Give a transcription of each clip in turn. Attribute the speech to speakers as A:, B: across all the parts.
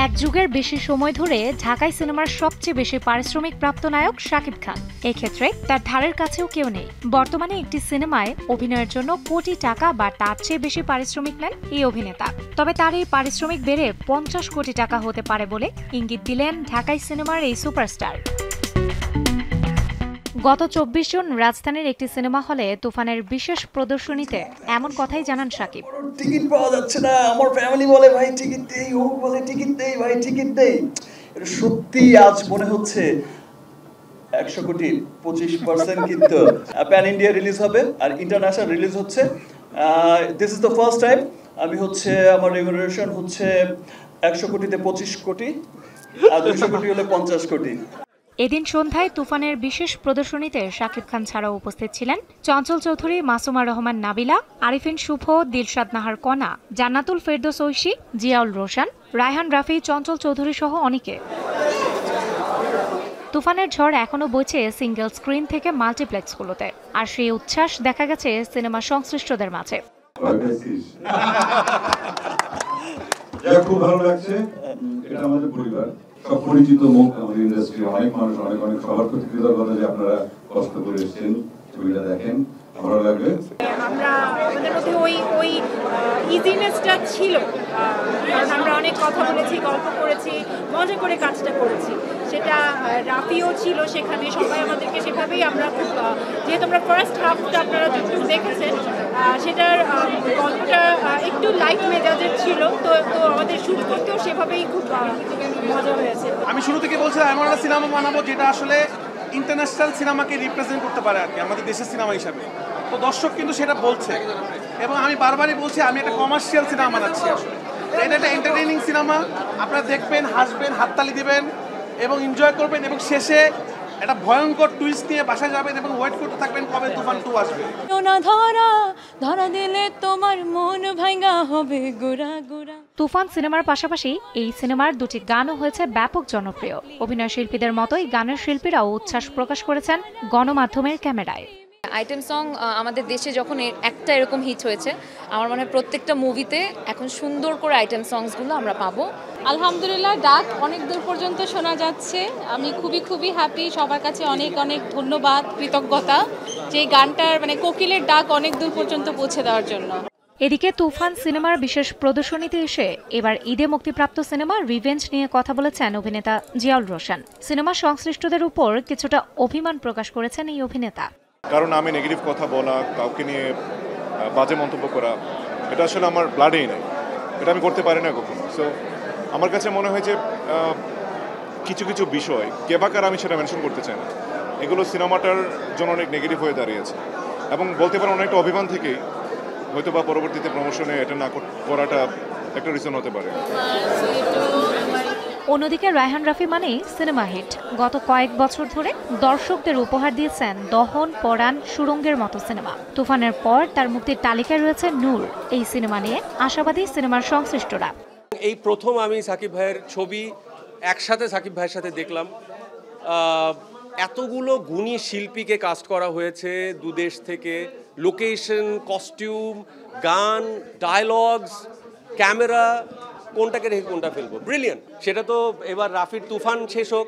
A: এক যুগের বেশি সময় ধরে ঢাকাই সিনেমার সবচেয়ে বেশি পারিশ্রমিক প্রাপ্ত নায়ক শাকিব খান। এই ক্ষেত্রে তার ধারের কাছেও কেউ নেই। বর্তমানে একটি সিনেমায় অভিনয়ের জন্য কোটি টাকা বা তার চেয়ে বেশি পারিশ্রমিক নেন এই অভিনেতা। তবে তার এই পারিশ্রমিক বেড়ে 50 কোটি টাকা হতে পারে বলে ইঙ্গিত দিলেন ঢাকাই সিনেমার এই সুপারস্টার। গত 24 জুন রাজধানীর একটি সিনেমা হলে তুফানের বিশেষ প্রদর্শনীতে এমন কথাই জানান শাকিব।
B: টিকিট পাওয়া যাচ্ছে না, আমার ফ্যামিলি বলে ভাই টিকিট দেই, ও বলে টিকিট দেই, ভাই টিকিট দেই। সত্যি আজ মনে হচ্ছে 100 কোটি 25% কিন্তু প্যান ইন্ডিয়া রিলিজ হবে আর ইন্টারন্যাশনাল রিলিজ হচ্ছে। This is the first time আমি হচ্ছে আমার রেমুনারেশন হচ্ছে 100 কোটিতে 25 কোটি আর 200 কোটি হলে 50 কোটি।
A: এদিন সন্ধ্যায় তুফানের বিশেষ প্রদর্শনীতে শাকিব খান ছাড়াও উপস্থিত ছিলেন চঞ্চল চৌধুরী, মাসুমা রহমান নাবিলা, আরিফিন শুভ, দিলশাদ নাহার কণা, জান্নাতুল ফেরদৌস ঐশী, জিয়াউল রোশন, রায়হান রাফি, চঞ্চল চৌধুরী সহ অনেকে। তুফানের ঝড় এখনো বইছে সিঙ্গেল স্ক্রিন থেকে মাল্টিপ্লেক্সগুলোতে, আর সেই উচ্ছ্বাস দেখা গেছে সিনেমা সংশ্লিষ্টদের মাঝে।
C: খুব ভালো লাগছে, এটা আমাদের পরিবার, সব পরিচিত মুখ আমাদের ইন্ডাস্ট্রি, অনেক মানুষ অনেক সবার প্রতি কৃতজ্ঞতা যে আপনারা কষ্ট করে এসেছেন, ছবিটা দেখেন, ভালো লাগবে।
D: আমরা আমাদের মধ্যে ওই ইজিনেসটা ছিল, কারণ আমরা অনেক কথা বলেছি, গল্প করেছি, মজা করে কাজটা করেছি। সেটা রাফিও ছিল সেখানে, সবাই আমাদেরকে সেভাবেই আমরা খুব, যেহেতু আমরা ফার্স্ট হাফটা আপনারা যতটুকু দেখেছেন সেটার গল্পটা একটু লাইট মেজাজের ছিল, তো আমাদের শুট করতেও সেভাবেই খুব মজা হয়েছে।
E: আমি শুরু থেকে বলছিলাম এমন একটা সিনেমা বানাবো যেটা আসলে ইন্টারন্যাশনাল সিনেমাকে রিপ্রেজেন্ট করতে পারে আর কি, আমাদের দেশের সিনেমা হিসাবে। তো দর্শক কিন্তু সেটা বলছে, এবং আমি বারবারই বলছি আমি একটা কমার্শিয়াল সিনেমা বানাচ্ছি আসলে। এটা একটা এন্টারটেইনিং সিনেমা, আপনারা দেখবেন, হাসবেন, হাততালি দিবেন এবং এনজয় করবেন, এবং শেষে একটা ভয়ঙ্কর টুইস্ট নিয়ে বাসায় যাবেন এবং ওয়েট করতে থাকবেন কবে তুফান 2 আসবে।
F: ধরা দিলে তোমার মন ভাঙা হবে গোরা গোরা।
A: তুফান সিনেমার পাশাপাশি এই সিনেমার দুটি গানও হয়েছে ব্যাপক জনপ্রিয়। অভিনয় শিল্পীদের মতোই গানের শিল্পীরাও উচ্ছ্বাস প্রকাশ করেছেন গণমাধ্যমের ক্যামেরায়।
F: আইটেম সং আমাদের দেশে যখন একটা এরকম হিট হয়েছে, আমার মনে হয় প্রত্যেকটা মুভিতে এখন সুন্দর করে আইটেম সংসগুলো আমরা পাবো। আলহামদুলিল্লাহ, ডাক অনেক দূর পর্যন্ত শোনা যাচ্ছে। আমি খুবই হ্যাপি, সবার কাছে অনেক ধন্যবাদ, কৃতজ্ঞতা যে গানটার কোকিলের ডাক অনেক দূর পর্যন্ত পৌঁছে দেওয়ার জন্য।
A: এদিকে তুফান সিনেমার বিশেষ প্রদর্শনীতে এসে এবার ঈদে মুক্তিপ্রাপ্ত সিনেমা রিভেঞ্জ নিয়ে কথা বলেছেন অভিনেতা জিয়াউল রোশন। সিনেমা সংশ্লিষ্টদের উপর কিছুটা অভিমান প্রকাশ করেছেন এই অভিনেতা।
G: কারণ আমি নেগেটিভ কথা বলা, কাউকে নিয়ে বাজে মন্তব্য করা, এটা আসলে আমার ব্লাডেই নেই, এটা আমি করতে পারি না কখনো। সো আমার কাছে মনে হয় যে কিছু বিষয় কেবাকার আমি সেটা মেনশন করতে চাই না, এগুলো সিনেমাটার জন্য অনেক নেগেটিভ হয়ে দাঁড়িয়েছে, এবং বলতে পারেন অনেকটা অভিমান থেকেই হয়তো বা পরবর্তীতে প্রমোশনে এটা না করাটা একটা রিজন হতে পারে।
A: অন্যদিকে রায়হান রাফি মানেই সিনেমা হিট। গত কয়েক বছর ধরে দর্শকদের উপহার দিয়েছেন দহন, পরাণ, সুরঙ্গের মতো সিনেমা। তুফানের পর তার মুক্তির তালিকায় রয়েছে নূর। এই সিনেমা নিয়ে আশাবাদী সিনেমার সংশ্লিষ্টরা।
H: এই প্রথম আমি সাকিব ভাইয়ের ছবি একসাথে সাকিব ভাইয়ের সাথে দেখলাম। এতগুলো গুণী শিল্পীকে কাস্ট করা হয়েছে দুদেশ থেকে, লোকেশন, কস্টিউম, গান, ডায়লগস, ক্যামেরা, কোনটাকে রেখে কোনটা ফেলবো, ব্রিলিয়ান্ট। সেটা তো এবার রাফির তুফান শেষ হোক,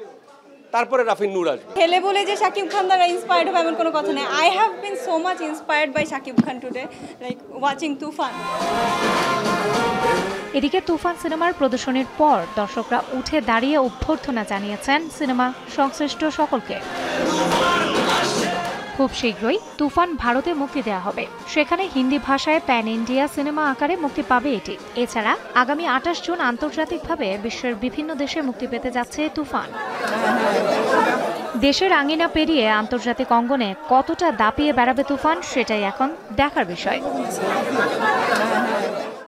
H: তারপরে রাফির নূর আসবে।
D: ছেলে বলে যে শাকিব খান দ্বারা ইন্সপায়ার্ড হবে এমন কোনো কথা নেই। I have been so much inspired by Shakib Khan today, like watching Toofan.
A: এদিকে তুফান সিনেমার প্রদর্শনীর পর দর্শকরা উঠে দাঁড়িয়ে অভ্যর্থনা জানিয়েছেন সিনেমা সংশ্লিষ্ট সকলকে। খুব শীঘ্রই তুফান ভারতে মুক্তি দেওয়া হবে। সেখানে হিন্দি ভাষায় প্যান ইন্ডিয়া সিনেমা আকারে মুক্তি পাবে এটি। এছাড়া আগামী 28 জুন আন্তর্জাতিকভাবে বিশ্বের বিভিন্ন দেশে মুক্তি পেতে যাচ্ছে তুফান। দেশের আঙিনা পেরিয়ে আন্তর্জাতিক অঙ্গনে কতটা দাপিয়ে বেড়াবে তুফান, সেটাই এখন দেখার বিষয়।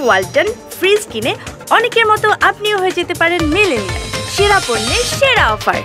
I: ওয়ালটন ফ্রিজ কিনে অনেকের মতো আপনিও হয়ে যেতে পারেন মিলেনিয়াল। সেরা পণ্যের সেরা অফার।